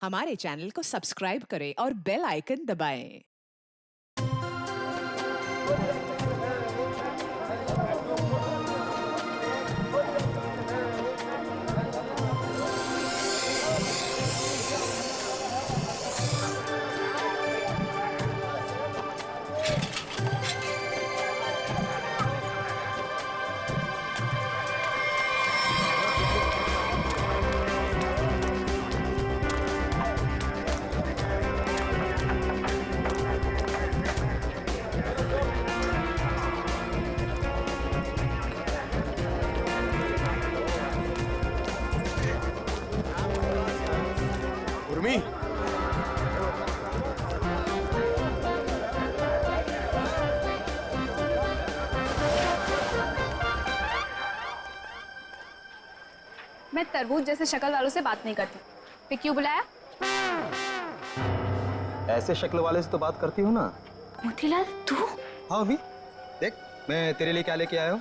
हमारे चैनल को सब्सक्राइब करें और बेल आइकन दबाएं। उर्मी, मैं तरबूज जैसे शक्ल वालों से बात नहीं करती। फिर क्यों बुलाया? ऐसे शक्ल वाले से तो बात करती हूँ ना। मोतीलाल तू? हाँ उर्मी, देख मैं तेरे लिए क्या लेके आया हूँ।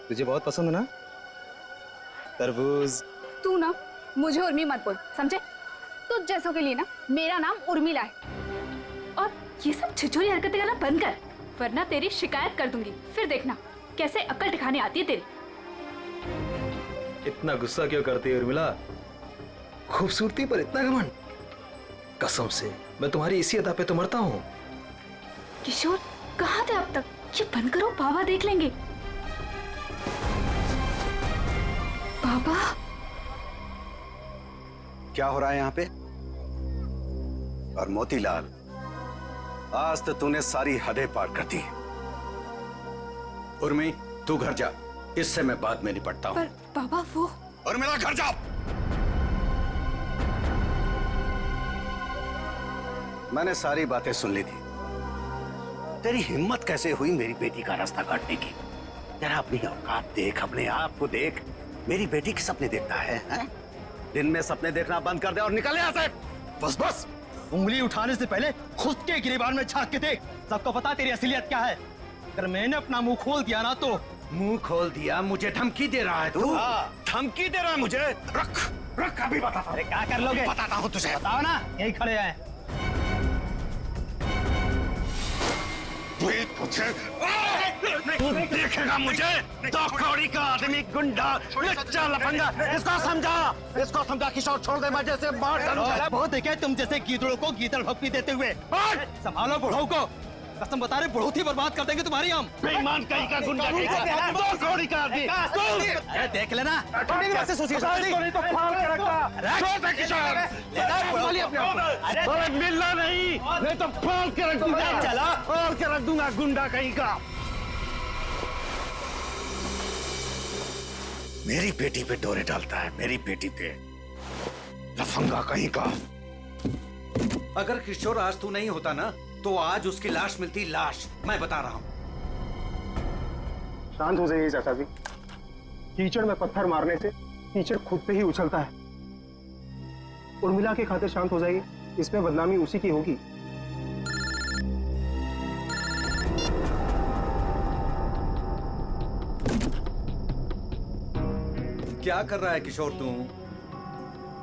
तुझे बहुत पसंद है ना तरबूज। तू ना मुझे उर्मी मत बोल, समझे? तुझ जैसों के लिए ना मेरा नाम उर्मिला है। और ये सब छिछोरी हरकतें करना बंद कर, वरना तेरी शिकायत कर दूंगी। फिर देखना कैसे अक्ल ठिकाने आती है तेरी। इतना गुस्सा क्यों करती है उर्मिला? खूबसूरती पर इतना घमंड? कसम से मैं तुम्हारी इसी अदा पे तो मरता हूँ। किशोर कहाँ थे अब तक? ये बंद करो, बाबा देख लेंगे। बाबा क्या हो रहा है यहाँ पे? और मोतीलाल, आज तो तूने सारी हदें पार कर दी। उर्मी तू घर जा, इससे मैं बाद में निपटता हूँ। पर बाबा वो उर्मिला घर जा। मैंने सारी बातें सुन ली थी। तेरी हिम्मत कैसे हुई मेरी बेटी का रास्ता काटने की? जरा अपनी औकात देख, अपने आप को देख। मेरी बेटी के सपने देखता है? दिन में सपने देखना बंद कर दे और निकल यहाँ से। बस बस, उंगली उठाने से पहले खुद के गिरेबान में झांक के देख। सबको पता तेरी असलियत क्या है। अगर मैंने अपना मुंह खोल दिया ना तो। मुंह खोल दिया? मुझे धमकी दे रहा है तू? हाँ। धमकी दे रहा है मुझे? रख रख, अभी बताता हूं। अरे क्या कर लोगे? बताता हूँ तुझे। बताओ ना, यही खड़े हैं। तू देखेगा मुझे। दो कौड़ी का आदमी, गुंडा, लच्चा, लफंगा। इसको समझा किशोर, छोड़ दे, मैं जैसे मार डालूंगा। बहुत देखे तुम जैसे गीदड़ों को गीदड़ भक्ति देते हुए। संभालो बुढ़ऊ को, कसम बता रहे बहुत ही बर्बाद कर देंगे तुम्हारी हम। बेईमान कहीं का, गुंडा कहीं का, दो कौड़ी का आदमी। अरे देख लेना। कैसे सोचिए? नहीं तो फाड़ के रखता। छोड़ दे किशोर। अरे मिलना नहीं तो फाड़ के रख दूंगा। चला फाड़ के रख दूंगा, गुंडा कहीं का। मेरी बेटी पे डोरे डालता है, मेरी बेटी पे। लफंगा कहीं का। अगर किशोर आज तू नहीं होता ना तो आज उसकी लाश मिलती, लाश। मैं बता रहा हूं। शांत हो जाइए चाचा जी। कीचड़ में पत्थर मारने से कीचड़ खुद पे ही उछलता है। उर्मिला की खातिर शांत हो जाइए, इसमें बदनामी उसी की होगी। क्या कर रहा है किशोर तू?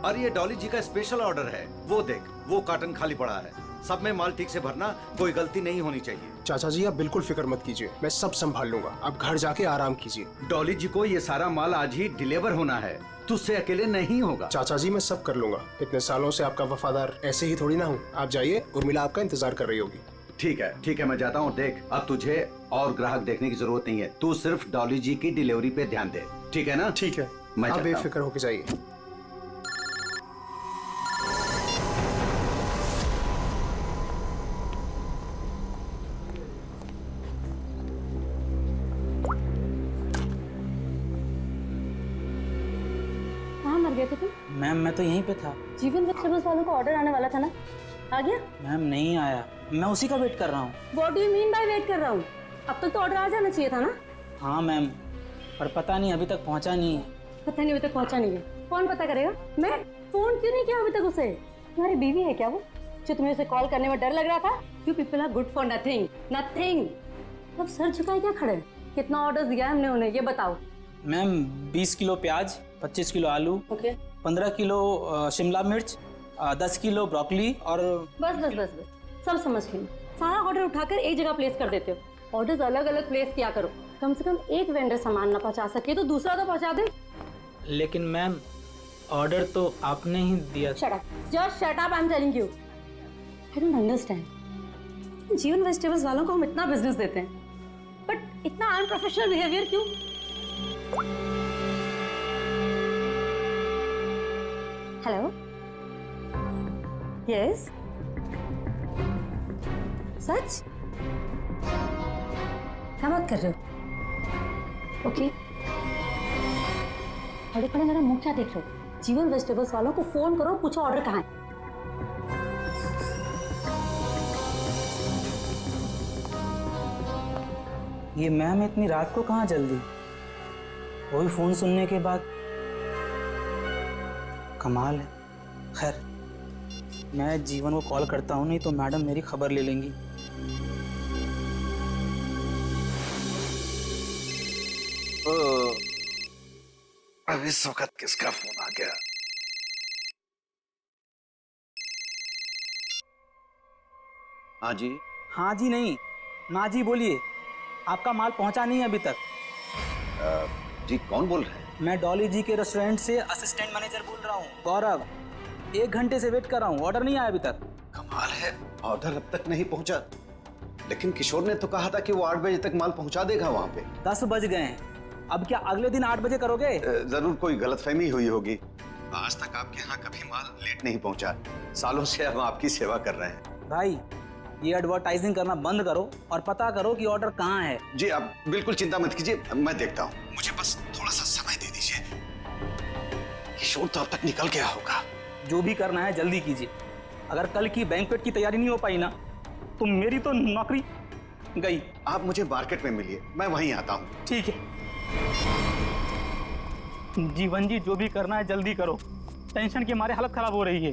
और ये डॉली जी का स्पेशल ऑर्डर है, वो देख, वो कार्टन खाली पड़ा है। सब में माल ठीक से भरना, कोई गलती नहीं होनी चाहिए। चाचा जी आप बिल्कुल फिक्र मत कीजिए, मैं सब संभाल लूंगा। आप घर जाके आराम कीजिए। डॉली जी को ये सारा माल आज ही डिलीवर होना है, तुझसे अकेले नहीं होगा। चाचा जी मैं सब कर लूंगा। इतने सालों से आपका वफादार ऐसे ही थोड़ी ना हूँ। आप जाइए, उर्मिला आपका इंतजार कर रही होगी। ठीक है मैं जाता हूँ। देख, अब तुझे और ग्राहक देखने की जरूरत नहीं है। तू सिर्फ डॉली जी की डिलीवरी पे ध्यान दे, ठीक है ना? ठीक है, मैं आप चलता हूं। बेफिक्र होके जाइए। कहाँ मर गए थे तुम? मैम मैं तो यहीं पे था। जीवन वेजिटेबल्स वालों को ऑर्डर आने वाला था ना, आ गया? मैम नहीं आया, मैं उसी का वेट कर रहा हूँ। What do you mean by weight कर रहा हूँ? अब तक तो ऑर्डर आ जाना चाहिए था ना। हाँ मैम, पर पता नहीं अभी तक पहुँचा नहीं है। पता नहीं अभी तक पहुँचा नहीं है। कौन पता करेगा? मैं फोन क्यों नहीं किया अभी तक उसे? तुम्हारी बीवी है क्या वो, जो तुम्हें उसे कॉल करने में डर लग रहा था? You people are good for nothing nothing. अब सर झुकाए क्या खड़े? कितना ऑर्डर दिया है हमने उन्हें, ये बताओ। मैम 20 किलो प्याज, 25 किलो आलू, ओके 15 किलो शिमला मिर्च, 10 किलो ब्रोकली और बस बस बस बस सब समझ गई। सारा ऑर्डर उठाकर एक जगह प्लेस कर देते हो। ऑर्डर्स अलग अलग प्लेस किया करो। कम से कम एक वेंडर सामान ना पहुंचा सके तो दूसरा तो पहुंचा दे। लेकिन मैम ऑर्डर तो आपने ही दिया। Shut up, just shut up, I am telling you. I don't understand. जीवन वेजिटेबल्स वालों को हम इतना बिजनेस देते हैं बट इतना अनप्रोफेशनल बिहेवियर क्यों? हेलो, यस, सच? क्या बात कर रहे हो? ओके, खड़े खड़े मेरा मुंह क्या देख रहे हो? जीवन वेजिटेबल्स वालों को फोन करो, पूछो ऑर्डर कहाँ है। ये मैम इतनी रात को कहाँ जल्दी? वही फोन सुनने के बाद कमाल है। खैर मैं जीवन को कॉल करता हूँ, नहीं तो मैडम मेरी खबर ले लेंगी। अब इस वक्त किसका फोन आ गया? हाँ जी। हाँ जी नहीं, ना जी बोलिए। आपका माल पहुंचा नहीं है अभी तक। जी कौन बोल रहे हैं? मैं डॉली जी के रेस्टोरेंट से असिस्टेंट मैनेजर बोल रहा हूँ, गौरव। 1 घंटे से वेट कर रहा हूँ, ऑर्डर नहीं आया अभी तक। कमाल है, ऑर्डर अब तक नहीं पहुंचा। लेकिन किशोर ने तो कहा था कि वो 8 बजे तक माल पहुंचा देगा वहां पे। 10 बज गए हैं, अब क्या अगले दिन 8 बजे करोगे? जरूर कोई गलतफहमी हुई होगी। आज तक आपके यहाँ कभी माल लेट नहीं पहुंचा। सालों से हम आपकी सेवा कर रहे हैं। भाई ये एडवर्टाइजिंग करना बंद करो और पता करो कि ऑर्डर कहाँ है। जी आप बिल्कुल चिंता मत कीजिए, मैं देखता हूँ। मुझे बस थोड़ा सा समय दे दीजिए। किशोर तो अब तक निकल गया होगा। जो भी करना है जल्दी कीजिए। अगर कल की बैंक्वेट की तैयारी नहीं हो पाई ना तो मेरी तो नौकरी गई। आप मुझे मार्केट में मिलिए, मैं वहीं आता हूँ। ठीक है जीवन जी, जो भी करना है जल्दी करो। टेंशन के मारे हालत खराब हो रही है।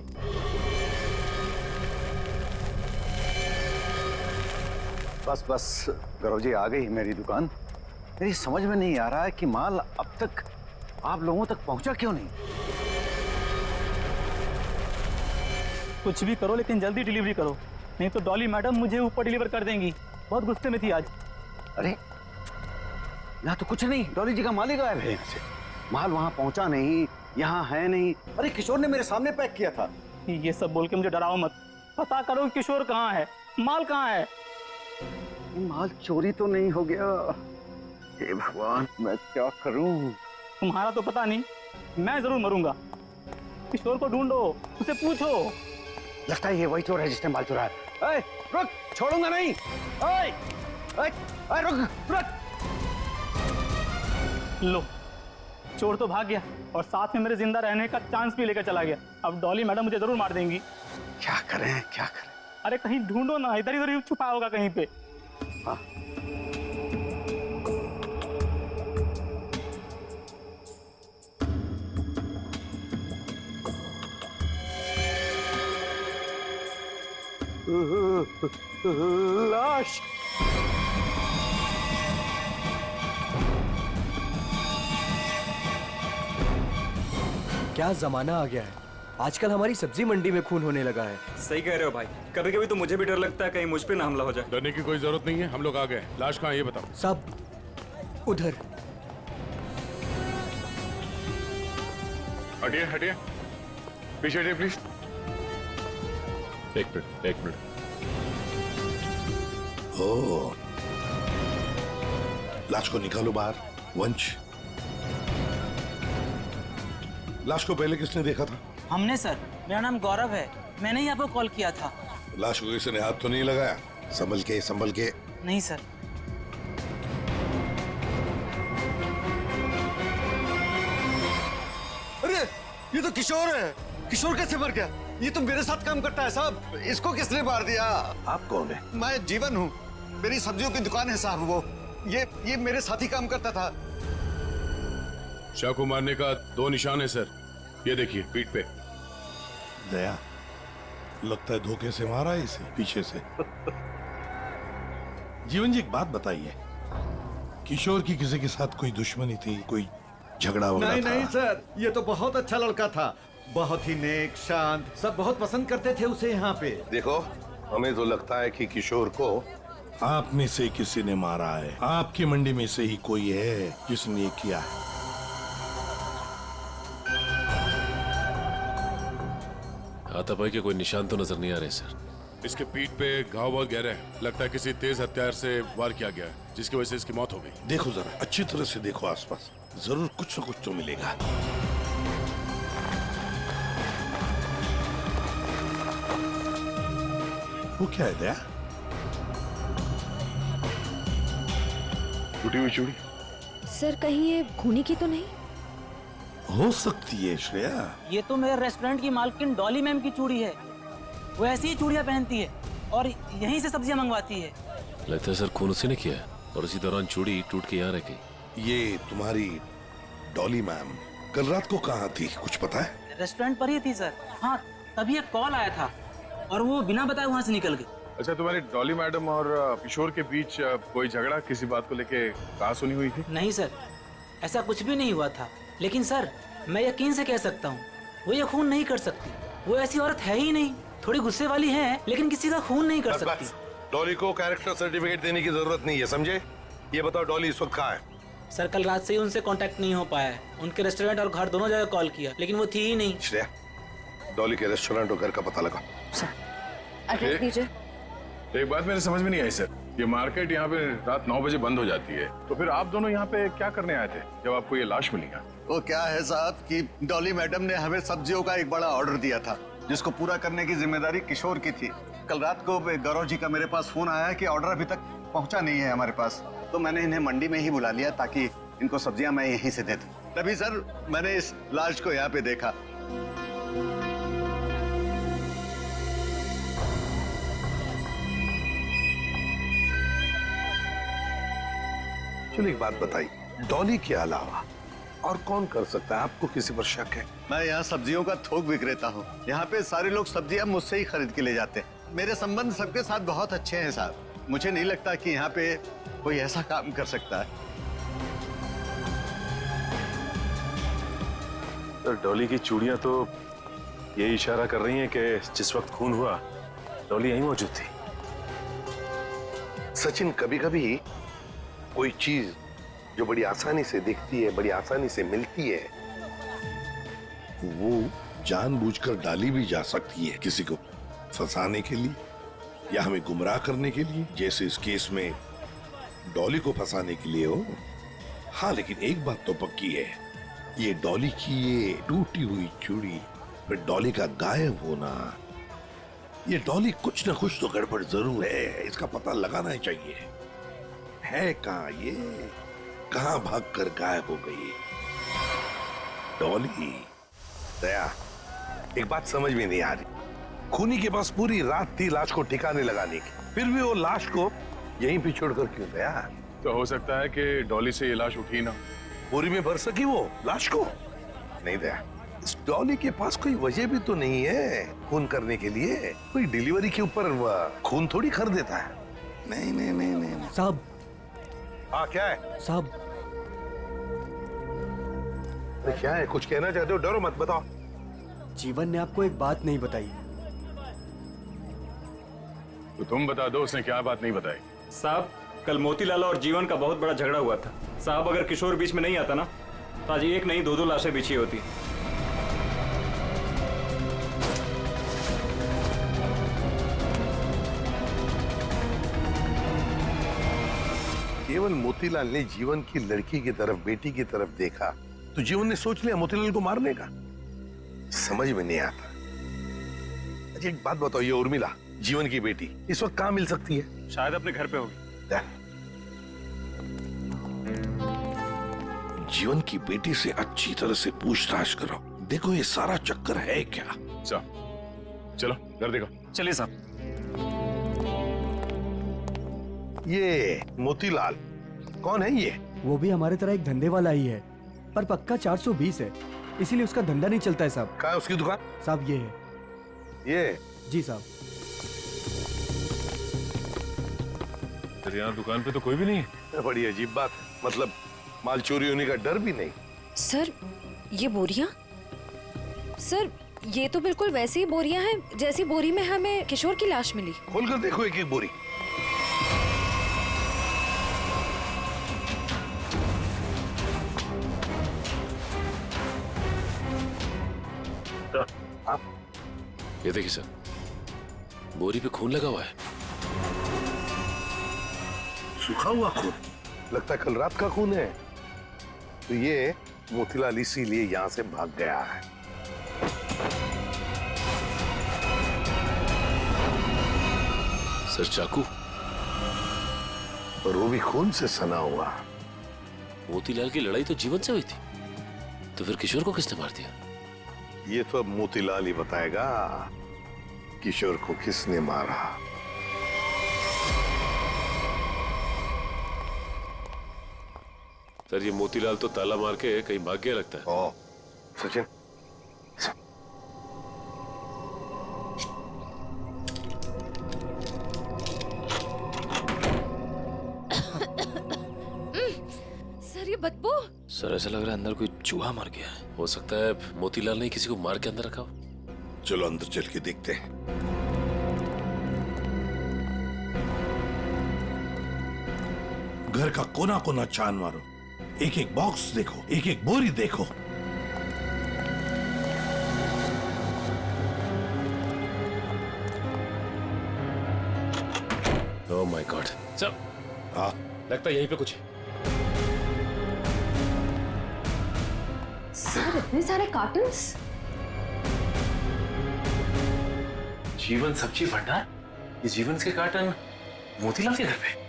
बस बस गौरव जी, आ गई मेरी दुकान। मेरी समझ में नहीं आ रहा है कि माल अब तक आप लोगों तक पहुंचा क्यों नहीं। कुछ भी करो लेकिन जल्दी डिलीवरी करो, नहीं तो डॉली मैडम मुझे ऊपर डिलीवर कर देंगी। बहुत गुस्से में थी आज। अरे यहाँ तो कुछ नहीं, डॉली जी का माल ही गायब है यहाँ से। माल वहां पहुंचा नहीं, यहाँ है नहीं। अरे किशोर ने मेरे सामने पैक किया था। ये सब बोल के मुझे डराओ मत। पता करो किशोर कहाँ है, माल कहाँ है। माल चोरी तो नहीं हो गया? हे भगवान, मैं क्या करूं? तुम्हारा तो पता नहीं, मैं जरूर मरूंगा। किशोर को ढूंढो, उसे पूछो। लगता है ये वही चोर है जिसने माल चुराया। ऐ, रुक, छोड़ूंगा नहीं। ऐ, ऐ, ऐ, रुक, रुक। लो, चोर तो भाग गया और साथ में मेरे जिंदा रहने का चांस भी लेकर चला गया। अब डॉली मैडम मुझे जरूर मार देंगी। क्या करें, क्या करें? अरे कहीं ढूंढो ना, इधर इधर ही छुपा होगा कहीं पे। हाँ। लाश। क्या जमाना आ गया है। आजकल हमारी सब्जी मंडी में खून होने लगा है। सही कह रहे हो भाई, कभी कभी तो मुझे भी डर लगता है कहीं मुझ पे ना हमला हो जाए। डरने की कोई जरूरत नहीं है, हम लोग आ गए। लाश कहाँ है ये बताओ। सब उधर। हटिए हटिए, पीछे हटिए प्लीज। एक मिनट, एक मिनट। ओह, लाश को निकालो बाहर। वंश, लाश को पहले किसने देखा था? हमने सर, मेरा नाम गौरव है, मैंने ही आपको कॉल किया था। लाश को किसी ने हाथ तो नहीं लगाया? संभल के, संभल के। नहीं सर। अरे ये तो किशोर है। किशोर कैसे मर गया? ये तो मेरे साथ काम करता है साहब। इसको किसने मार दिया? आप कौन है? मैं जीवन हूँ, मेरी सब्जियों की दुकान है साहब। वो ये मेरे साथ ही काम करता था। शाह को मारने का 2 निशान है सर, ये देखिए पीठ पे। दया, लगता है धोखे से मारा है इसे, पीछे से। जीवन जी एक बात बताइए, किशोर की किसी के साथ कोई दुश्मनी थी, कोई झगड़ा वगड़ा नहीं था? नहीं सर, ये तो बहुत अच्छा लड़का था। बहुत ही नेक, शांत, सब बहुत पसंद करते थे उसे यहाँ पे। देखो, हमें तो लगता है कि किशोर को आप में से किसी ने मारा है। आपकी मंडी में से ही कोई है जिसने ये किया है। हाथापाई के कोई निशान तो नजर नहीं आ रहे सर। इसके पीठ पे घाव बहुत गहरे हैं। लगता है किसी तेज हथियार से वार किया गया है, जिसकी वजह से इसकी मौत हो गई। देखो जरा, अच्छी तरह से देखो आसपास, जरूर कुछ न कुछ तो मिलेगा। वो क्या है दया? टूटी हुई चूड़ी। सर कहीं ये खूनी की तो नहीं? हो सकती है श्रेया। ये तो मेरे रेस्टोरेंट की मालकिन डॉली मैम की चूड़ी है। वो ऐसी ही चूड़ियां पहनती है और यहीं से सब्जियां मंगवाती है। लगता है सर खून उसी ने किया है और उसी दौरान चूड़ी टूट के यहाँ रह गई। ये तुम्हारी डॉली मैम कल रात को कहाँ थी, कुछ पता है? रेस्टोरेंट पर ही थी सर। हाँ, तभी एक कॉल आया था और वो बिना बताए वहाँ से निकल गई। अच्छा, तुम्हारी डॉली मैडम और किशोर के बीच कोई झगड़ा किसी बात को लेके कहाँ सुनी हुई थी? नहीं सर, ऐसा कुछ भी नहीं हुआ था। लेकिन सर, मैं यकीन से कह सकता हूँ वो ये खून नहीं कर सकती। वो ऐसी औरत है ही नहीं। थोड़ी गुस्से वाली है लेकिन किसी का खून नहीं कर सकती। डॉली को कैरेक्टर सर्टिफिकेट देने की जरूरत नहीं है, समझे? ये बताओ डॉली इस वक्त कहाँ है? सर कल रात से ही उनसे कांटेक्ट नहीं हो पाया है। उनके रेस्टोरेंट और घर दोनों जगह कॉल किया लेकिन वो थी ही नहीं। श्रेया, डॉली के रेस्टोरेंट और घर का पता लगा। एड्रेस दीजिए। एक बात मेरे समझ में नहीं आई सर, ये मार्केट यहाँ पे रात 9 बजे बंद हो जाती है, तो फिर आप दोनों यहाँ पे क्या करने आए थे जब आपको ये लाश मिली? वो क्या है साहब कि डॉली मैडम ने हमें सब्जियों का एक बड़ा ऑर्डर दिया था जिसको पूरा करने की जिम्मेदारी किशोर की थी। कल रात को गौरव जी का मेरे पास फोन आया कि ऑर्डर अभी तक पहुंचा नहीं है हमारे पास, तो मैंने इन्हें मंडी में ही बुला लिया ताकि इनको सब्जियां मैं यहीं से दे दूं। तभी सर मैंने इस लाश को यहाँ पे देखा। चलो एक बात बताइए, डॉली के अलावा और कौन कर सकता है? आपको किसी पर शक है? मैं यहाँ सब्जियों का थोक विक्रेता हूँ। यहाँ पे सारे लोग सब्जियां मुझसे ही खरीद के ले जाते हैं। मेरे संबंध सबके साथ बहुत अच्छे हैं साहब। मुझे नहीं लगता कि यहाँ पे कोई ऐसा काम कर सकता है। तो डॉली की चूड़ियां तो यही इशारा कर रही हैं कि जिस वक्त खून हुआ डॉली यहीं मौजूद थी। सचिन, कभी कभी कोई चीज जो बड़ी आसानी से दिखती है, बड़ी आसानी से मिलती है, वो जानबूझकर डाली भी जा सकती है किसी को फंसाने के लिए या हमें गुमराह करने के लिए, जैसे इस केस में डॉली को फंसाने के लिए हो। हाँ, लेकिन एक बात तो पक्की है, ये डॉली की ये टूटी हुई चूड़ी, फिर डॉली का गायब होना, ये डॉली कुछ ना कुछ तो गड़बड़ जरूर है। इसका पता लगाना ही चाहिए। है कहाँ ये? कहाँ भागकर गायब हो गई डॉली? दया, एक बात समझ में नहीं आ रही, खूनी के पास पूरी रात थी लाश को ठिकाने लगाने की, फिर भी वो लाश को यहीं पे छोड़कर क्यों गया? तो हो सकता है कि डॉली से ये लाश उठी ना, बोरी में भर सकी वो लाश को। नहीं दया, इस डॉली के पास कोई वजह भी तो नहीं है खून करने के लिए। कोई डिलीवरी के ऊपर खून थोड़ी कर देता है। नहीं नहीं नहीं नहीं साहब। हाँ, क्या है साहब? क्या है? कुछ कहना चाहते हो? डरो मत, बताओ। जीवन ने आपको एक बात नहीं बताई। तो तुम बता दो, उसने क्या बात नहीं बताई? साहब, कल मोतीलाल और जीवन का बहुत बड़ा झगड़ा हुआ था। साहब, अगर किशोर बीच में नहीं आता ना तो आज एक नहीं 2-2 लाशें बिछी होती। केवल मोतीलाल ने जीवन की लड़की की तरफ, बेटी की तरफ देखा तो जीवन ने सोच लिया मोतीलाल को मारने का। समझ में नहीं आता। अच्छा एक बात बताओ, ये उर्मिला जीवन की बेटी इस वक्त कहाँ मिल सकती है? शायद अपने घर पे होगी। जीवन की बेटी से अच्छी तरह से पूछताछ करो, देखो ये सारा चक्कर है क्या। चलो घर देखो। चलिए साहब। ये मोतीलाल कौन है? ये वो भी हमारे तरह एक धंधे वाला ही है, पर पक्का 420 है, इसीलिए उसका धंधा नहीं चलता है साहब। कहाँ है उसकी दुकान? साहब ये है। ये? जी साहब। तेरे यहाँ दुकान पे तो कोई भी नहीं है? बड़ी अजीब बात है, मतलब माल चोरी होने का डर भी नहीं। सर ये बोरियां सर ये तो बिल्कुल वैसी ही बोरियां हैं जैसी बोरी में हमें किशोर की लाश मिली। खोलकर देखो एक एक बोरी। ये देखिए सर, बोरी पे खून लगा हुआ है। सूखा हुआ खून? लगता है कल रात का खून है। तो ये मोतीलाल इसीलिए यहां से भाग गया है। सर चाकू, और वो भी खून से सना हुआ। मोतीलाल की लड़ाई तो जीवन से हुई थी, तो फिर किशोर को किसने मार दिया? ये तो अब मोतीलाल ही बताएगा किशोर को किसने मारा। सर ये मोतीलाल तो ताला मार के कहीं भाग गया लगता है। ओ, सचिन सर ये बदबू। सर ऐसा लग रहा है अंदर कोई चूहा मर गया है। हो सकता है मोतीलाल ने किसी को मार के अंदर रखा हो। चलो अंदर चल के देखते हैं। घर का कोना कोना छान मारो, एक एक बॉक्स देखो, एक एक बोरी देखो। Oh my God. सर लगता है यहीं पे कुछ है। सर इतने सारे कार्टन्स। जीवन सब्जी भंडार, ये जीवन के कार्टन मोतीलाल के घर पे।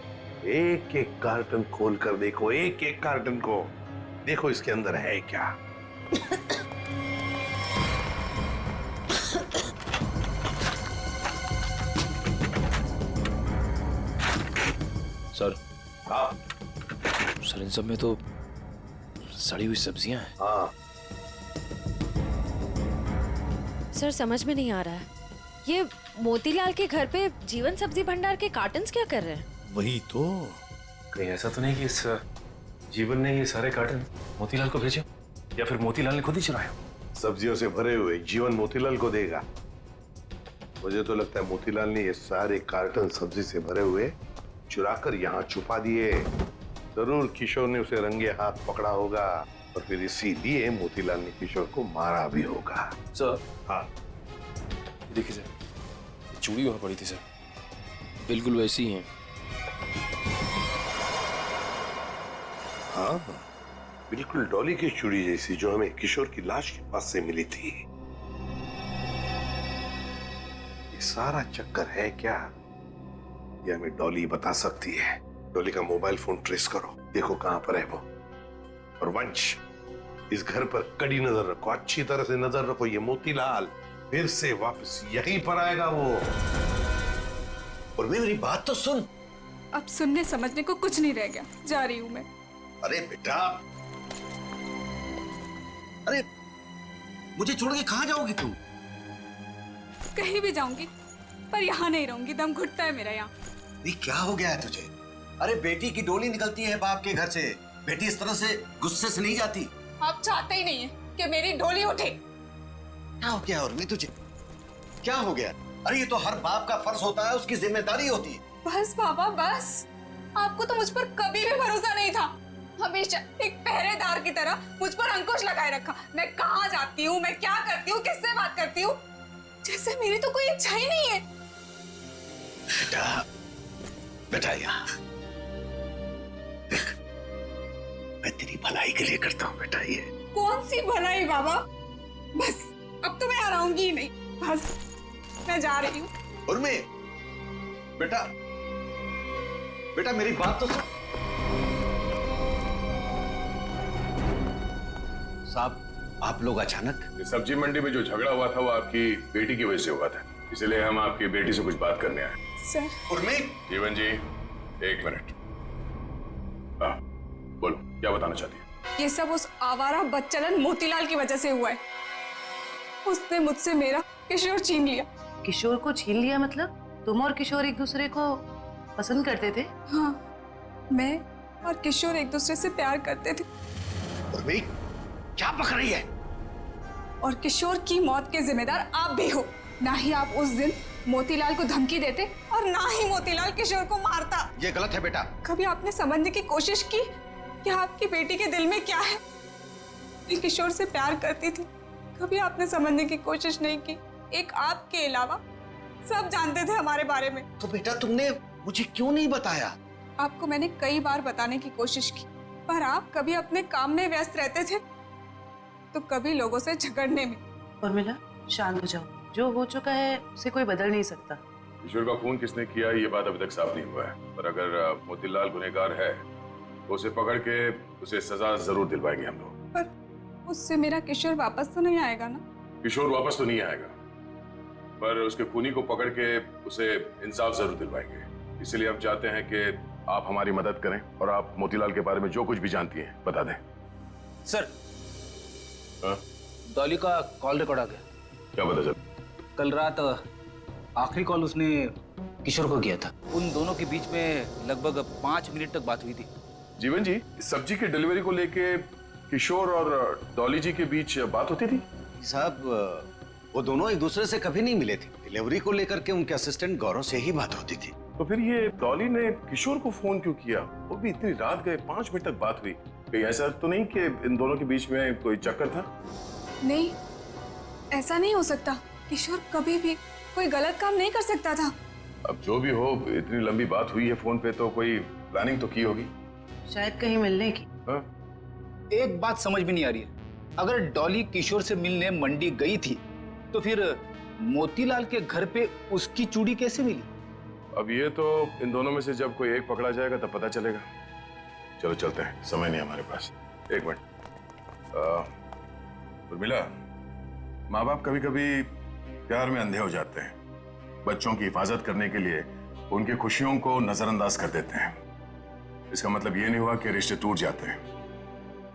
एक एक कार्टन खोल कर देखो, एक एक कार्टन को देखो, इसके अंदर है क्या। सर सर इन सब में तो सड़ी हुई सब्जियां हैं। हाँ सर समझ में नहीं आ रहा है, ये मोतीलाल के घर पे जीवन सब्जी भंडार के कार्टन्स क्या कर रहे हैं? वही तो। कहीं ऐसा तो नहीं कि इस जीवन ने ये सारे कार्टन मोतीलाल को भेजे, या फिर मोतीलाल ने खुद ही चुराया? सब्जियों से भरे हुए जीवन मोतीलाल को देगा। मुझे तो लगता है मोतीलाल ने ये सारे कार्टन सब्जी से भरे हुए चुराकर यहाँ छुपा दिए। जरूर किशोर ने उसे रंगे हाथ पकड़ा होगा, और फिर इसीलिए मोतीलाल ने किशोर को मारा भी होगा। सर हाँ देखिए सर, ये चूड़ी वहां पड़ी थी सर, बिल्कुल वैसी ही है। हाँ बिल्कुल डॉली की चूड़ी जैसी, जो हमें किशोर की लाश के पास से मिली थी। ये सारा चक्कर है क्या, ये हमें डॉली बता सकती है। डॉली का मोबाइल फोन ट्रेस करो, देखो कहां पर है वो। और वंश, इस घर पर कड़ी नजर रखो, अच्छी तरह से नजर रखो। ये मोतीलाल फिर से वापस यहीं पर आएगा वो। और मेरी बात तो सुन। अब सुनने समझने को कुछ नहीं रह गया, जा रही हूँ मैं। अरे बेटा, अरे मुझे छोड़ के कहां जाओगी तुम? कहीं भी जाऊंगी, पर यहाँ नहीं रहूंगी। दम घुटता है मेरा यहाँ। नहीं, क्या हो गया है तुझे? अरे बेटी की डोली निकलती है बाप के घर से, बेटी इस तरह से गुस्से से नहीं जाती। आप चाहते ही नहीं है कि मेरी डोली उठे। क्या हो गया उर्मी तुझे? क्या हो गया? अरे ये तो हर बाप का फर्ज होता है, उसकी जिम्मेदारी होती है। बस बाबा बस, आपको तो मुझ पर कभी भी भरोसा नहीं था। हमेशा एक पहरेदार की तरह मुझ पर अंकुश लगाए रखा। मैं कहाँ जाती हूँ, मैं क्या करती हूँ, किससे बात करती हूँ, जैसे मेरी तो कोई इच्छा ही नहीं है। बेटा, बेटा यहाँ देख, मैं तेरी भलाई के लिए करता हूँ बेटा। ये कौन सी भलाई बाबा, बस अब तो मैं आराऊंगी ही नहीं, बस मैं जा रही हूँ। उर्मी, बेटा बेटा मेरी बात तो सुन। साहब, आप लोग अचानक? इस सब्जी मंडी में जो झगड़ा हुआ था वो आपकी बेटी की वजह से हुआ था, इसलिए हम आपकी बेटी से कुछ बात करने आए। सर। उर्मी। जीवन जी, एक मिनट। बोलो, क्या बताना चाहती है? ये सब उस आवारा बदचलन मोतीलाल की वजह से हुआ है। उसने मुझसे मेरा किशोर छीन लिया। किशोर को छीन लिया मतलब? तुम और किशोर एक दूसरे को पसंद करते थे? हाँ, मैं और किशोर एक दूसरे से प्यार करते थे। उर्मी, क्या बक रही है? और किशोर की मौत के जिम्मेदार आप भी हो। ना ही आप उस दिन मोतीलाल को धमकी देते और ना ही मोतीलाल किशोर को मारता। ये गलत है बेटा। कभी आपने समझने की कोशिश की कि आपकी बेटी के दिल में क्या है? मैं किशोर से प्यार करती थी, कभी आपने समझने की कोशिश नहीं की। एक आपके अलावा सब जानते थे हमारे बारे में। तो बेटा तुमने मुझे क्यों नहीं बताया? आपको मैंने कई बार बताने की कोशिश की, पर आप कभी अपने काम में व्यस्त रहते थे तो कभी लोगों से झगड़ने में। उर्मिला, शांत हो जाओ। जो हो चुका है उसे कोई बदल नहीं सकता। किशोर का खून किसने किया ये बात अभी तक साफ नहीं हुआ है, पर अगर मोतीलाल गुनहगार है तो उसे पकड़ के उसे सजा जरूर दिलवाएंगे हम लोग। पर उससे मेरा किशोर वापस तो नहीं आएगा ना? किशोर वापस तो नहीं आएगा, पर उसके खूनी को पकड़ के उसे इंसाफ जरूर दिलवाएंगे। इसलिए हम चाहते हैं कि आप हमारी मदद करें और आप मोतीलाल के बारे में जो कुछ भी जानती हैं बता दें। सर, डॉली का कॉल रिकॉर्ड आ गया। क्या पता चल? कल रात आखिरी कॉल उसने किशोर को किया था। उन दोनों के बीच में लगभग 5 मिनट तक बात हुई थी। जीवन जी, सब्जी की डिलीवरी को लेके किशोर और डॉली जी के बीच बात होती थी? साहब, वो दोनों एक दूसरे से कभी नहीं मिले थे। डिलीवरी को लेकर के उनके असिस्टेंट गौरव से ही बात होती थी। तो फिर ये डॉली ने किशोर को फोन क्यों किया? वो भी इतनी रात गए, 5 मिनट तक बात हुई। कहीं ऐसा तो नहीं कि इन दोनों के बीच में कोई चक्कर था? नहीं, ऐसा नहीं हो सकता। किशोर कभी भी कोई गलत काम नहीं कर सकता था। अब जो भी हो, इतनी लंबी बात हुई है फोन पे तो कोई प्लानिंग तो की होगी। शायद कहीं मिलने की। एक बात समझ में नहीं आ रही है, अगर डॉली किशोर से मिलने मंडी गई थी तो फिर मोतीलाल के घर पे उसकी चूड़ी कैसे मिली? अब ये तो इन दोनों में से जब कोई एक पकड़ा जाएगा तब पता चलेगा। चलो चलते हैं, समय नहीं हमारे पास। एक मिनट। उर्मिला, माँ बाप कभी कभी प्यार में अंधे हो जाते हैं। बच्चों की हिफाजत करने के लिए उनकी खुशियों को नजरअंदाज कर देते हैं। इसका मतलब ये नहीं हुआ कि रिश्ते टूट जाते हैं।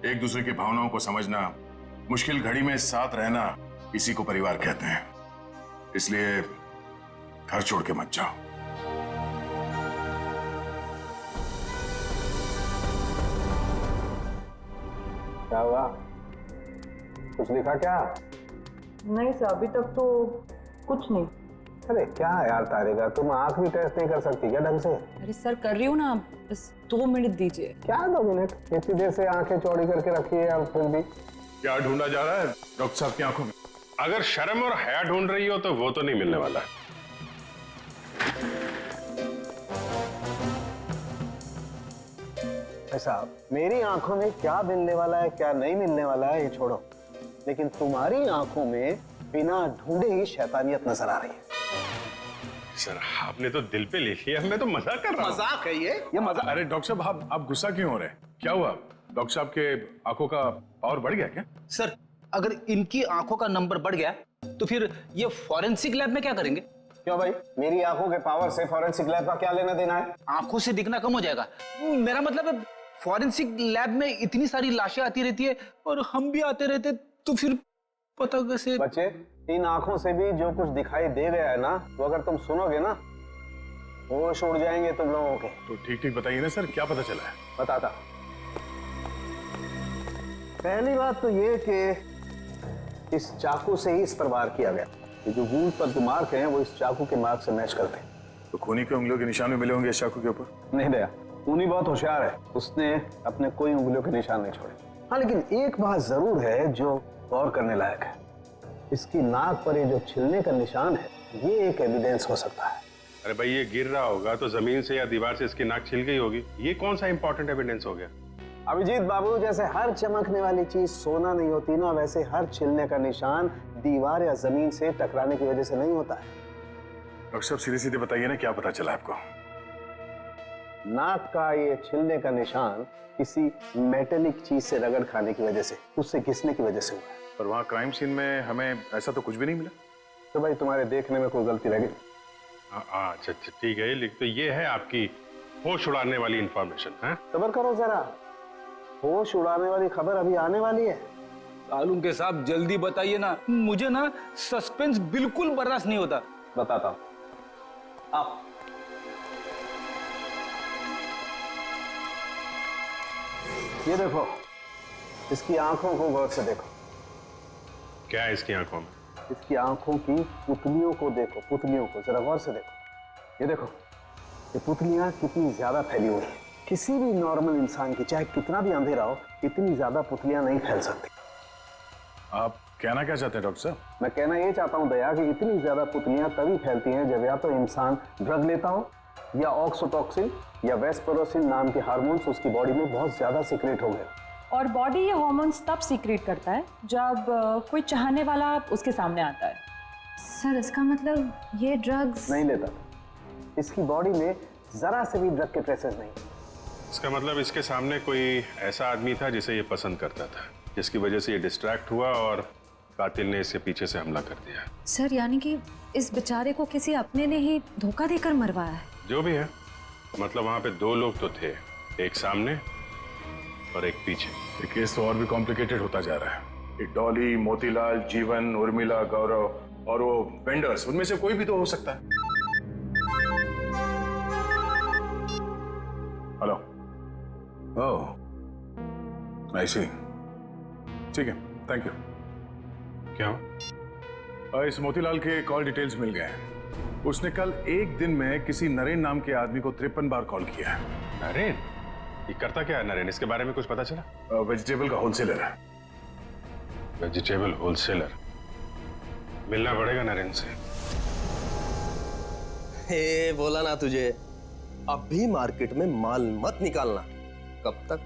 एक दूसरे की भावनाओं को समझना, मुश्किल घड़ी में साथ रहना, इसी को परिवार कहते हैं। इसलिए घर छोड़ के मत जाओ। क्या हुआ? कुछ दिखा क्या? नहीं सर, अभी तक तो कुछ नहीं। अरे क्या यार तारिका, तुम आंख भी टेस्ट नहीं कर सकती क्या ढंग से? अरे सर, कर रही हूँ ना, बस 2 मिनट दीजिए। क्या 2 मिनट? इतनी देर से आंखें चौड़ी करके रखी है और फिर भी क्या ढूंढा जा रहा है डॉक्टर साहब की आंखों में? अगर शर्म और हया ढूंढ रही हो तो वो तो नहीं मिलने वाला। साहब, मेरी आंखों में क्या मिलने वाला है क्या नहीं मिलने वाला है ये छोड़ो, लेकिन तुम्हारी आंखों में बिना ढूंढे ही शैतानियत नजर आ रही है। सर, आपने तो दिल पे ले लिया, मैं तो मजाक कर रहा हूँ। मजाक है ये मजाक। अरे डॉक्टर साहब, आप गुस्सा क्यों हो रहे हैं? क्या हुआ? डॉक्टर साहब के आंखों का पावर बढ़ गया क्या? सर, अगर इनकी आंखों का नंबर बढ़ गया तो फिर ये फॉरेंसिक लैब में क्या करेंगे? क्यों भाई, मेरी आंखों के पावर से फॉरेंसिक लैब का क्या लेना देना है? आंखों से दिखना कम हो जाएगा। मेरा मतलब है फॉरेंसिक लैब में इतनी सारी लाशें आती रहती है और हम भी आते रहते, तो फिर पता कैसे? बच्चे, इन आंखों से भी जो कुछ दिखाई दे गया है ना, वो अगर तुम सुनोगे ना, होश उड़ जाएंगे तुम लोगों के। तो ठीक ठीक बताइए ना सर, क्या पता चला है? बताता। पहली बात तो ये कि इस चाकू से ही इस पर वार किया गया। ये जो वूंड पर जो मार्क हैं वो इस चाकू के मार्क से मैच करते हैं। तो खूनी के उंगलियों के निशान भी मिले होंगे इस चाकू के ऊपर? नहीं दया, खूनी बहुत होशियार है, उसने अपने कोई उंगलियों के निशान नहीं छोड़े। हाँ, लेकिन एक बात जरूर है जो गौर करने लायक है। इसकी नाक पर ये जो छिलने का निशान है, ये एक एविडेंस हो सकता है। अरे भाई, ये गिर रहा होगा तो जमीन से या दीवार से इसकी नाक छिल गई होगी। ये कौन सा इंपॉर्टेंट एविडेंस हो गया? अभिजीत बाबू, जैसे हर चमकने वाली चीज सोना नहीं होती ना, वैसे हर छिलने का निशान दीवार या जमीन से टकराने की वजह से नहीं होता है। डॉक्टर साहब, सीधे सीधे बताइए ना, क्या पता चला आपको? नाक का ये छिलने का निशान किसी मेटेलिक चीज से रगड़ खाने की वजह से, उससे घिसने की वजह से हुआ है। पर वहाँ क्राइम सीन में हमें ऐसा तो कुछ भी नहीं मिला। तो भाई, तुम्हारे देखने में कोई गलती रह गई? अच्छा, ठीक है। तो ये है आपकी होश उड़ाने वाली इंफॉर्मेशन है? सब्र करो जरा, होश उड़ाने वाली खबर अभी आने वाली है। तालुम के साहब, जल्दी बताइए ना, मुझे ना सस्पेंस बिल्कुल बर्दाश्त नहीं होता। बताता हूं। आप ये देखो, इसकी आंखों को गौर से देखो। क्या है इसकी आंखों में? इसकी आंखों की पुतलियों को देखो, पुतलियों को जरा गौर से देखो। ये देखो, ये पुतलियां कितनी ज्यादा फैली हुई हैं। किसी भी नॉर्मल इंसान की, चाहे कितना भी अंधेरा हो, इतनी ज्यादा पुतलियां नहीं फैल सकती। आप कहना क्या चाहते हैं डॉक्टर साहब? मैं कहना ये चाहता हूं दया कि इतनी ज्यादा पुतलियां तभी फैलती हैं जब या तो इंसान ड्रग लेता हो, या ऑक्सीटोसिन या वेस्परोसिन नाम के हार्मोन्स उसकी बॉडी में बहुत ज्यादा सीक्रेट हो गए। और बॉडी ये हार्मोन्स तब सीक्रेट करता है जब कोई चाहने वाला उसके सामने आता है। सर इसका मतलब ये ड्रग्स नहीं लेता, इसकी बॉडी में जरा से भी ड्रग के ट्रेसेस नहीं। इसका मतलब इसके सामने कोई ऐसा आदमी था जिसे ये पसंद करता था, जिसकी वजह से ये डिस्ट्रैक्ट हुआ और कातिल ने इसके पीछे से हमला कर दिया। सर यानी कि इस बेचारे को किसी अपने ने ही धोखा देकर मरवाया है। जो भी है, मतलब वहां पे दो लोग तो थे, एक सामने और एक पीछे। ये केस तो और भी कॉम्प्लिकेटेड होता जा रहा है। ये डॉली, मोतीलाल, जीवन, उर्मिला, गौरव और वो वेंडर्स, उनमें से कोई भी तो हो सकता है। हेलो, ओह आई सी, ठीक है, थैंक यू। क्या? इस मोतीलाल के कॉल डिटेल्स मिल गए हैं। उसने कल एक दिन में किसी नरेन नाम के आदमी को 53 बार कॉल किया है। नरेन? ये करता क्या है नरेन? इसके बारे में कुछ पता चला? वेजिटेबल का होलसेलर है। Vegetable wholesaler? मिलना पड़ेगा नरेन से। हे बोला ना तुझे, अब भी मार्केट में माल मत निकालना। कब तक?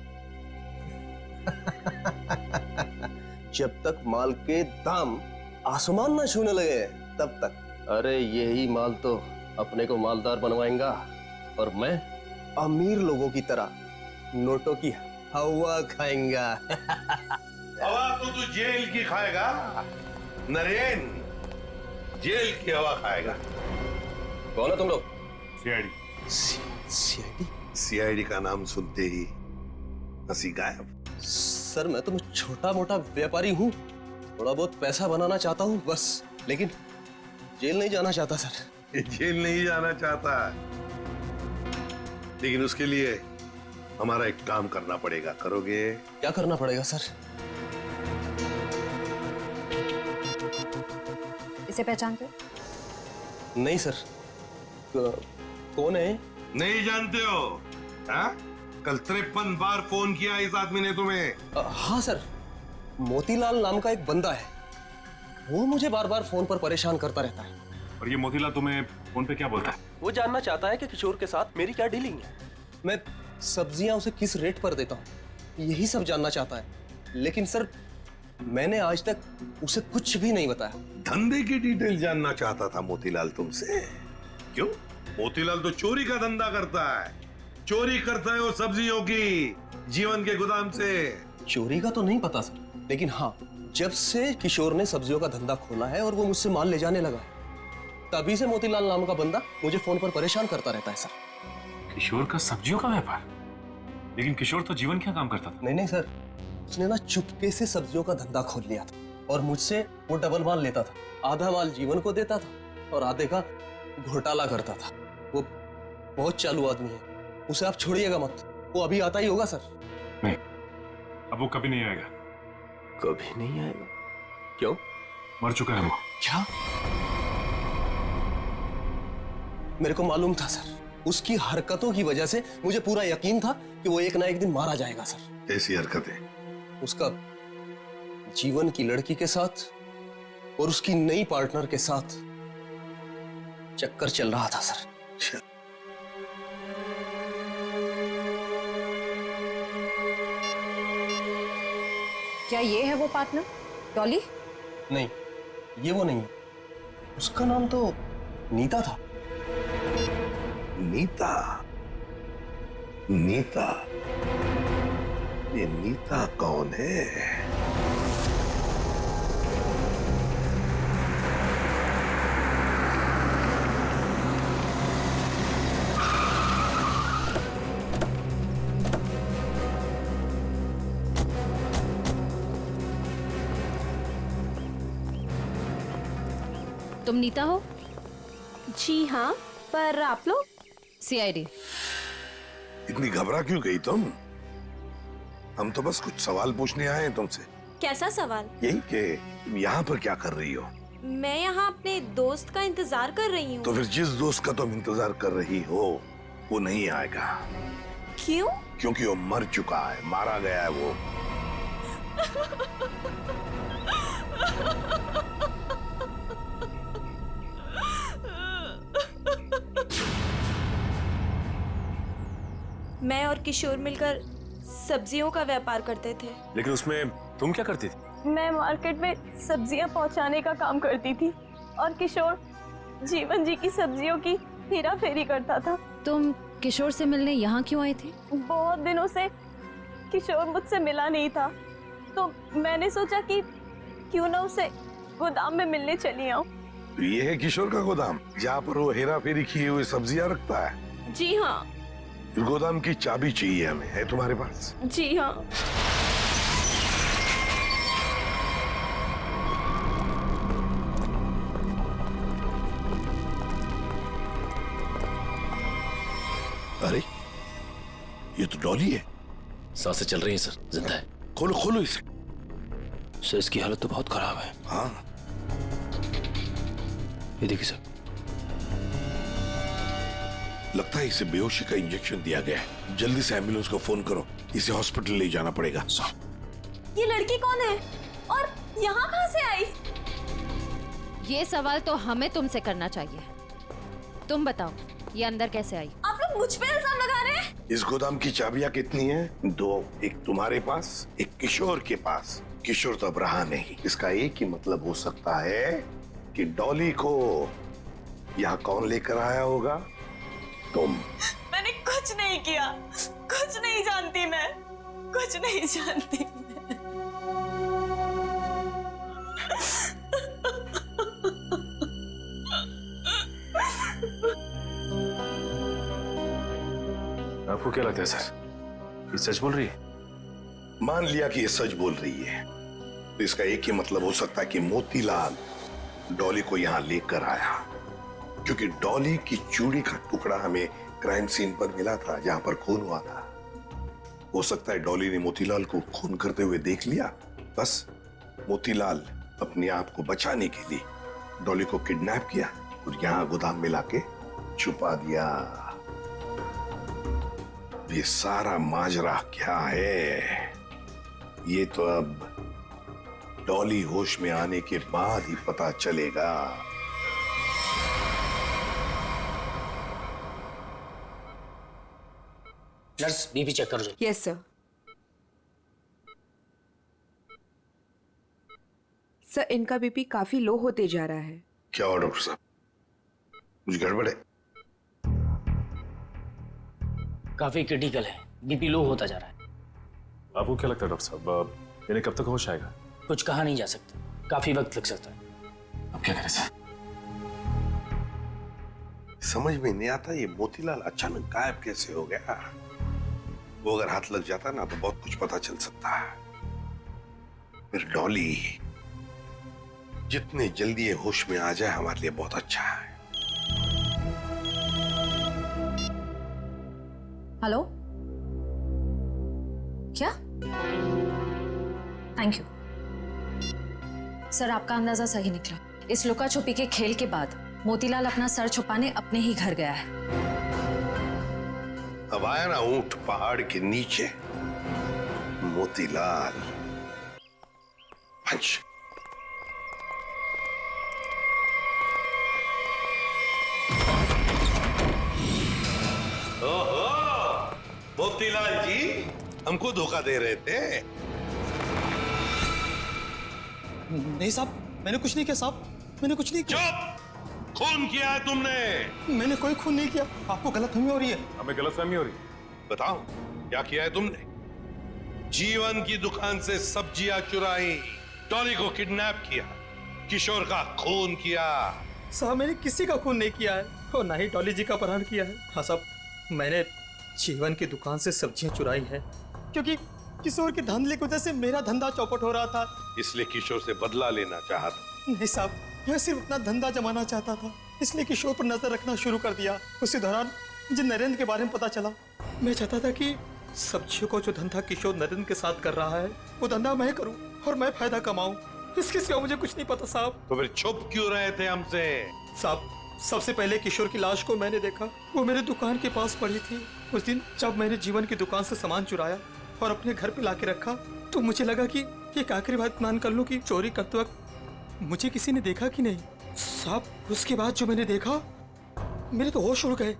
जब तक माल के दाम आसमान ना छूने लगे तब तक। अरे यही माल तो अपने को मालदार बनवाएगा और मैं अमीर लोगों की तरह नोटों की हवा खाएंगा। हवा तो तू जेल की खाएगा नरेन, जेल की हवा खाएगा। कौन है तुम लोग? सीआईडी। सीआईडी? सीआईडी का नाम सुनते ही हंसी गायब। सर मैं तो छोटा मोटा व्यापारी हूँ, थोड़ा बहुत पैसा बनाना चाहता हूँ बस, लेकिन जेल नहीं जाना चाहता सर। जेल नहीं जाना चाहता, लेकिन उसके लिए हमारा एक काम करना पड़ेगा। करोगे? क्या करना पड़ेगा सर? इसे पहचानते? नहीं सर। कौन है? नहीं जानते हो? हाँ? कल 53 बार फोन किया इस आदमी ने तुम्हें। हाँ सर, मोतीलाल नाम का एक बंदा है, वो मुझे बार बार फोन पर परेशान करता रहता है। और ये मोतीलाल तुम्हें फोन पे क्या बोलता है? वो जानना चाहता है कि किशोर के साथ मेरी क्या डीलिंग है, मैं सब्जियां उसे किस रेट पर देता हूँ, यही सब जानना चाहता है। लेकिन सर मैंने आज तक उसे कुछ भी नहीं बताया। धंधे की डिटेल जानना चाहता था मोतीलाल तुमसे। क्यों? मोतीलाल तो चोरी का धंधा करता है, चोरी करता है वो सब्जियों की जीवन के गोदाम से। चोरी का तो नहीं पता सर, लेकिन हाँ जब से किशोर ने सब्जियों का धंधा खोला है और वो मुझसे माल ले जाने लगा, तभी से मोतीलाल नाम का बंदा मुझे फोन पर परेशान करता रहता है सर। किशोर का सब्जियों का व्यापार? लेकिन किशोर तो जीवन क्या काम करता था? नहीं सर, उसने ना चुपके से सब्जियों का धंधा खोल लिया था और मुझसे वो डबल माल लेता था। आधा माल जीवन को देता था और आधे का घोटाला करता था। वो बहुत चालू आदमी है, उसे आप छोड़िएगा मत, वो अभी आता ही होगा सर। नहीं, अब वो कभी नहीं आएगा। कभी नहीं आएगा? क्यों? मर चुका है वो। क्या? मेरे को मालूम था सर, उसकी हरकतों की वजह से मुझे पूरा यकीन था कि वो एक ना एक दिन मारा जाएगा सर। कैसी हरकतें? उसका जीवन की लड़की के साथ और उसकी नई पार्टनर के साथ चक्कर चल रहा था सर। क्या ये है वो पार्टनर डॉली? नहीं, ये वो नहीं है। उसका नाम तो नीता था। नीता? नीता? ये नीता कौन है? तुम नीता हो? जी हाँ, पर आप लोग? सीआईडी। इतनी घबरा क्यों गई तुम? हम तो बस कुछ सवाल पूछने आए हैं तुमसे। कैसा सवाल? यही कि तुम यहाँ पर क्या कर रही हो? मैं यहाँ अपने दोस्त का इंतजार कर रही हूँ। तो फिर जिस दोस्त का तुम इंतजार कर रही हो वो नहीं आएगा। क्यों? क्योंकि वो मर चुका है, मारा गया है वो। मैं और किशोर मिलकर सब्जियों का व्यापार करते थे। लेकिन उसमें तुम क्या करती थी? मैं मार्केट में सब्जियां पहुंचाने का काम करती थी और किशोर जीवन जी की सब्जियों की हेरा फेरी करता था। तुम किशोर से मिलने यहाँ क्यों आई थी? बहुत दिनों से किशोर मुझसे मिला नहीं था, तो मैंने सोचा कि क्यों ना उसे गोदाम में मिलने चली आऊं। तो ये है किशोर का गोदाम जहाँ पर वो हेरा फेरी किए हुए सब्जियां रखता है? जी हाँ। इस गोदाम की चाबी चाहिए हमें, है तुम्हारे पास? जी हाँ। अरे ये तो डॉली है। सांसें चल रही हैं सर, जिंदा है। खोलो खोलो इसे। सर इसकी हालत तो बहुत खराब है। हाँ ये देखिए सर, लगता है इसे बेहोशी का इंजेक्शन दिया गया है। जल्दी से एम्बुलेंस को फोन करो, इसे हॉस्पिटल ले जाना पड़ेगा। ये लड़की कौन है और यहाँ कहाँ से आई? ये सवाल तो हमें तुमसे करना चाहिए। तुम बताओ, ये अंदर कैसे आई? आप लोग मुझ पे इल्जाम लगा रहे हैं? इस गोदाम की चाबियां कितनी हैं? 2, एक तुम्हारे पास, एक किशोर के पास। किशोर तो अब रहा नहीं। इसका एक ही मतलब हो सकता है कि डॉली को यहाँ कौन लेकर आया होगा? तुम। मैंने कुछ नहीं किया, कुछ नहीं जानती मैं, कुछ नहीं जानती आपको क्या लगता है सर, ये सच बोल रही है? मान लिया कि ये सच बोल रही है, तो इसका एक ही मतलब हो सकता है कि मोतीलाल डॉली को यहाँ लेकर आया, क्योंकि डॉली की चूड़ी का टुकड़ा हमें क्राइम सीन पर मिला था जहां पर खून हुआ था। हो सकता है डॉली ने मोतीलाल को खून करते हुए देख लिया। बस मोतीलाल अपने आप को बचाने के लिए डॉली को किडनैप किया और यहाँ गोदाम में लाके छुपा दिया। ये सारा माजरा क्या है, ये तो अब डॉली होश में आने के बाद ही पता चलेगा। नर्स, बीपी चेक कर दो। Yes sir. सर, इनका बीपी काफी लो होते जा रहा है। क्या हुआ डॉक्टर साहब, कुछ गड़बड़ है? काफी क्रिटिकल है, बीपी लो होता जा रहा है। आपको क्या लगता है डॉक्टर साहब, इन्हें कब तक होश आएगा? कुछ कहा नहीं जा सकता, काफी वक्त लग सकता है। अब क्या करें सर? समझ में नहीं आता ये मोतीलाल अचानक गायब कैसे हो गया। वो अगर हाथ लग जाता ना तो बहुत कुछ पता चल सकता है। फिर डॉली जितने जल्दी ये होश में आ जाए हमारे लिए बहुत अच्छा है। हेलो, क्या? थैंक यू सर, आपका अंदाजा सही निकला। इस लुका छुपी के खेल के बाद मोतीलाल अपना सर छुपाने अपने ही घर गया है। अब आया ना ऊंट पहाड़ के नीचे, मोतीलाल। पंच। ओहो, मोतीलाल जी हमको धोखा दे रहे थे। नहीं साहब, मैंने कुछ नहीं किया साहब, मैंने कुछ नहीं किया। चुप! खून किया है तुमने। मैंने कोई खून नहीं किया, आपको गलतफहमी हो रही है। हमें गलतफहमी हो रही है। बताओ क्या किया है तुमने? जीवन की दुकान से सब्जियां चुराई, डॉली को किडनैप किया, किशोर का खून किया। साहब मैंने किसी का खून नहीं किया है और ना ही डॉली जी का अपहरण किया है। हाँ साहब, मैंने जीवन की दुकान से सब्जियां चुराई है क्योंकि किशोर के धंधे की वजह से मेरा धंधा चौपट हो रहा था, इसलिए किशोर से बदला लेना चाहा था। नहीं साहब, मैं सिर्फ अपना धंधा जमाना चाहता था, इसलिए किशोर पर नजर रखना शुरू कर दिया। उसी दौरान मुझे नरेंद्र के बारे में पता चला। मैं चाहता था कि सब्जियों को जो धंधा किशोर नरेंद्र के साथ कर रहा है वो धंधा मैं करूं और मैं फायदा कमाऊं, इसके सिवा मुझे कुछ नहीं पता साहब। तो फिर छुप क्यों रहे थे हमसे? साहब, सबसे पहले किशोर की लाश को मैंने देखा, वो मेरे दुकान के पास पड़ी थी। उस दिन जब मैंने जीवन की दुकान से सामान चुराया और अपने घर पे लाके रखा तो मुझे लगा कि एक आखिरी बात मान कर लूं कि चोरी करते वक्त मुझे किसी ने देखा कि नहीं। साहब, उसके बाद जो मैंने देखा मेरे तो होश उड़ गए।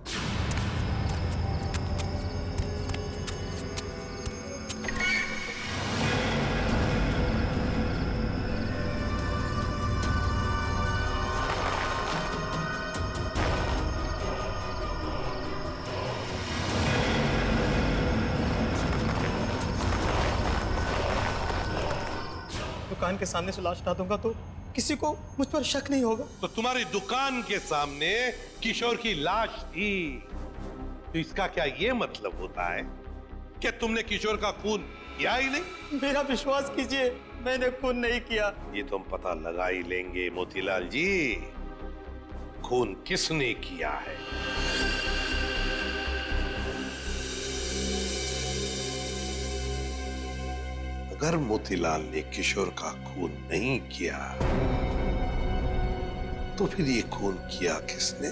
दुकान के सामने से लाश हटा दूंगा तो किसी को मुझ पर शक नहीं होगा। तो तुम्हारी दुकान के सामने किशोर की लाश थी, तो इसका क्या ये मतलब होता है कि तुमने किशोर का खून किया ही नहीं? मेरा विश्वास कीजिए, मैंने खून नहीं किया। ये तो हम पता लगा ही लेंगे मोतीलाल जी, खून किसने किया है। अगर मोतीलाल ने किशोर का खून नहीं किया तो फिर ये खून किया किसने,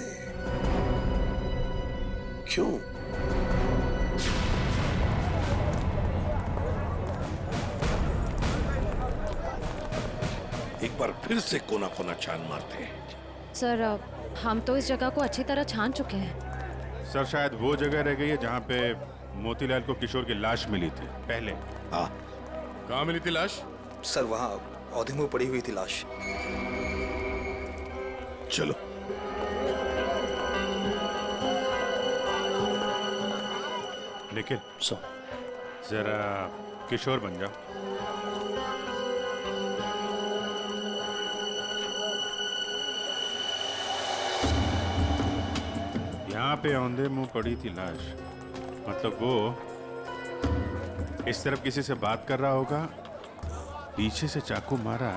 क्यों? एक बार फिर से कोना कोना छान मारते हैं। सर, हम तो इस जगह को अच्छी तरह छान चुके हैं। सर, शायद वो जगह रह गई है जहाँ पे मोतीलाल को किशोर की लाश मिली थी पहले। हाँ, कहाँ मिली थी लाश? सर, वहाँ पौधे में पड़ी हुई थी लाश। चलो। निखिल, जरा किशोर बन जाओ। यहाँ पे औंधे मुंह पड़ी थी लाश, मतलब वो इस तरफ किसी से बात कर रहा होगा, पीछे से चाकू मारा,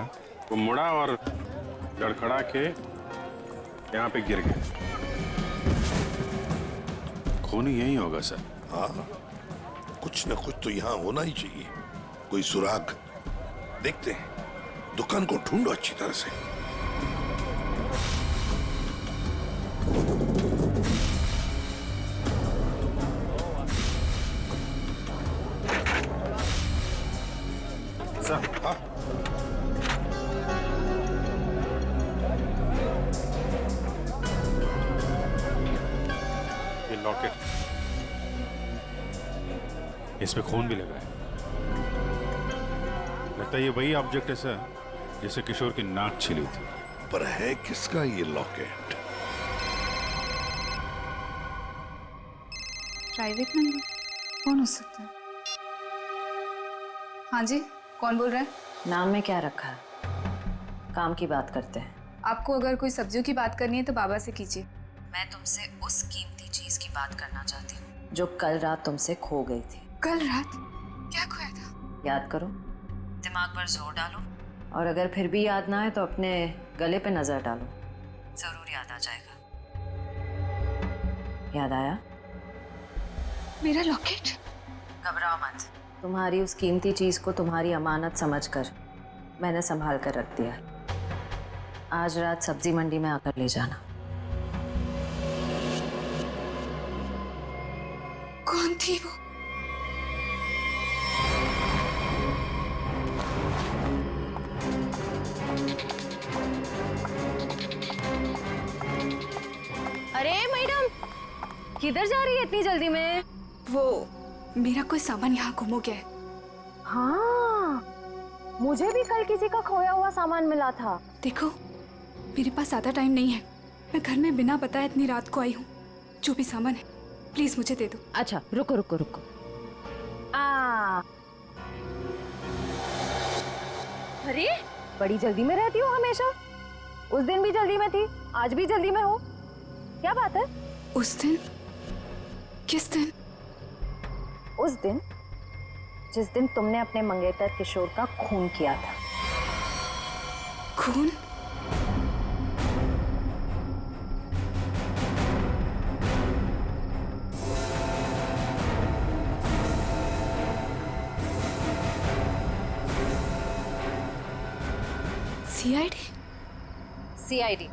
वो मुड़ा और लड़खड़ा के यहाँ पे गिर गया। खून यही होगा सर। हाँ, कुछ न कुछ तो यहाँ होना ही चाहिए, कोई सुराग। देखते हैं, दुकान को ढूंढो अच्छी तरह से। सर, हाँ? ये लॉकेट, इसमें खून भी लगा है। लगता है ये वही ऑब्जेक्ट है सर जिसे किशोर की नाक छिली थी। पर है किसका ये लॉकेट? प्राइवेट नंबर कौन हो सकता है? हाँ जी, कौन बोल रहा है? नाम में क्या रखा है? काम की बात करते हैं। आपको अगर कोई सब्जियों की बात करनी है तो बाबा से कीजिए। मैं तुमसे उस कीमती चीज की बात करना चाहती हूँ जो कल रात तुमसे खो गई थी। कल रात क्या खोया था? याद करो, दिमाग पर जोर डालो, और अगर फिर भी याद ना आए तो अपने गले पे नजर डालो, जरूर याद आ जाएगा। याद आया? मेरा लॉकेट? घबराओ मत, तुम्हारी उस कीमती चीज को तुम्हारी अमानत समझकर मैंने संभाल कर रख दिया। आज रात सब्जी मंडी में आकर ले जाना। कौन थी वो? अरे मैडम, किधर जा रही है इतनी जल्दी में? वो मेरा कोई सामान यहाँ गुम हो गया है। हाँ, मुझे भी कल किसी का खोया हुआ सामान मिला था। देखो, मेरे पास ज़्यादा टाइम नहीं है, मैं घर में बिना बताए इतनी रात को आई हूँ। जो भी सामान है प्लीज मुझे दे दो। अच्छा, रुको रुको रुको। अरे, बड़ी जल्दी में रहती हो हमेशा। उस दिन भी जल्दी में थी, आज भी जल्दी में हो, क्या बात है? उस दिन? किस दिन? उस दिन जिस दिन तुमने अपने मंगेतर किशोर का खून किया था। खून? सीआईडी? सीआईडी।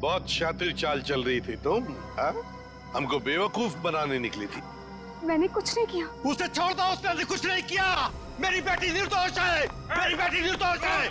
बहुत शातिर चाल चल रही थी तुम, हाँ? हमको बेवकूफ बनाने निकली थी। मैंने कुछ नहीं किया। उसे छोड़ दो, उसने कुछ नहीं किया। मेरी बेटी निर्दोष है, मेरी बेटी निर्दोष है।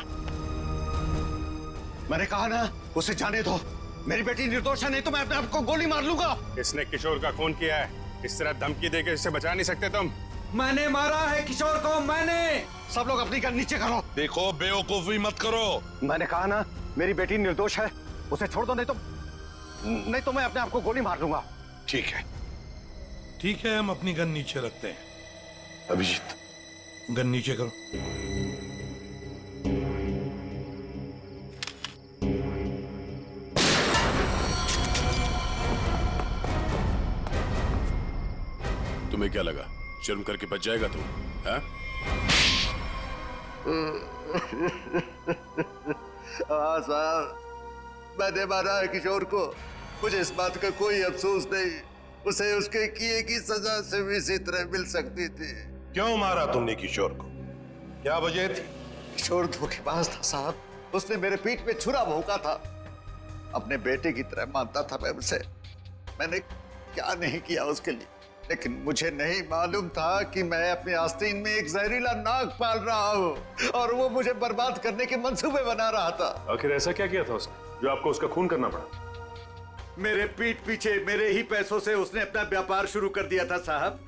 मैंने कहा ना, उसे जाने दो। मेरी बेटी निर्दोष है, नहीं तो मैं अपने आप को गोली मार लूंगा। इसने किशोर का खून किया है, इस तरह धमकी देके इसे बचा नहीं सकते तुम। मैंने मारा है किशोर को, मैंने। सब लोग अपनी गन नीचे करो। देखो, बेवकूफी मत करो। मैंने कहा ना, मेरी बेटी निर्दोष है, उसे छोड़ दो, नहीं तो मैं अपने आप को गोली मार लूंगा। ठीक है, ठीक है, हम अपनी गन नीचे रखते हैं। अभिजीत, गन नीचे करो। तुम्हें क्या लगा शर्म करके बच जाएगा तू? हाँ? हाँ साहब, मैंने मारा है किशोर को। मुझे इस बात का कोई अफसोस नहीं। उसे उसके किए की सजा से भी इसी तरह मिल सकती थी। क्यों मारा तुमने किशोर को? क्या वजह थी? किशोर धोखेबाज था साहब। उसने मेरे पीठ पे छुरा भोंका था। अपने बेटे की तरह मानता था मैं उसे। मैंने क्या नहीं किया उसके लिए, लेकिन मुझे नहीं मालूम था कि मैं अपने आस्तीन में एक जहरीला नाग पाल रहा हूँ और वो मुझे बर्बाद करने के मंसूबे बना रहा था। आखिर ऐसा क्या किया था उसने जो आपको उसका खून करना पड़ा? मेरे पीठ पीछे मेरे ही पैसों से उसने अपना व्यापार शुरू कर दिया था साहब।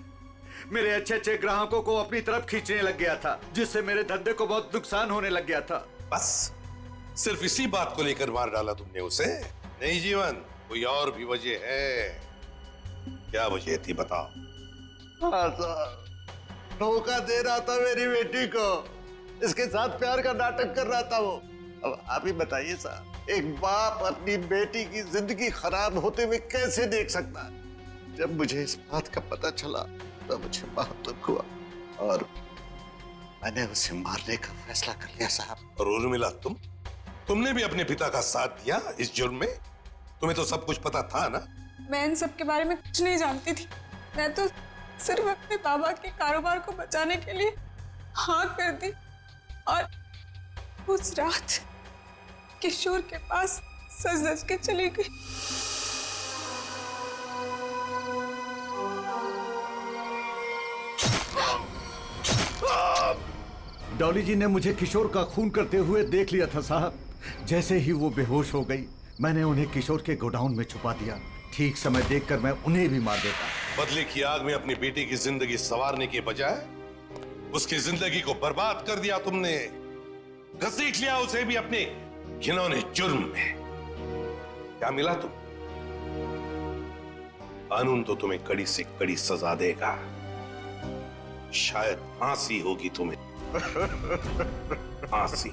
मेरे अच्छे अच्छे ग्राहकों को अपनी तरफ खींचने लग गया था, जिससे मेरे धंधे को बहुत नुकसान होने लग गया था। बस सिर्फ इसी बात को लेकर मार डाला तुमने उसे? नहीं जीवन, कोई और भी वजह है। क्या वजह थी बताओ? हाँ साहब, धोखा दे रहा था मेरी बेटी को। इसके साथ प्यार का नाटक कर रहा था वो। अब आप ही बताइए साहब, एक बाप अपनी बेटी की जिंदगी खराब होते हुए कैसे देख सकता है? जब मुझे इस बात का पता चला तो मुझे बहुत दुख हुआ और मैंने उसे मारने का फैसला कर लिया साहब। और उर्मिला, तुमने भी अपने पिता का साथ दिया इस जुर्म में? तुम्हें तो सब कुछ पता था ना? मैं इन सब के बारे में कुछ नहीं जानती थी। मैं तो सिर्फ अपने बाबा के कारोबार को बचाने के लिए हाँ कर दी और उस रात किशोर के पास सज धज के चली गई। डॉली जी ने मुझे किशोर का खून करते हुए देख लिया था साहब। जैसे ही वो बेहोश हो गई, मैंने उन्हें किशोर के गोडाउन में छुपा दिया। ठीक समय देखकर मैं उन्हें भी मार देता। बदले की आग में अपनी बेटी की जिंदगी संवारने के बजाय उसकी जिंदगी को बर्बाद कर दिया तुमने। घसीट लिया उसे भी अपने घिनौने जुर्म में। क्या मिला तुम? कानून तो तुम्हें कड़ी से कड़ी सजा देगा। शायद फांसी होगी तुम्हें, फांसी।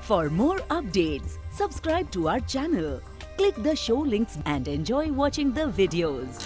For more updates, subscribe to our channel, click the show links and enjoy watching the videos.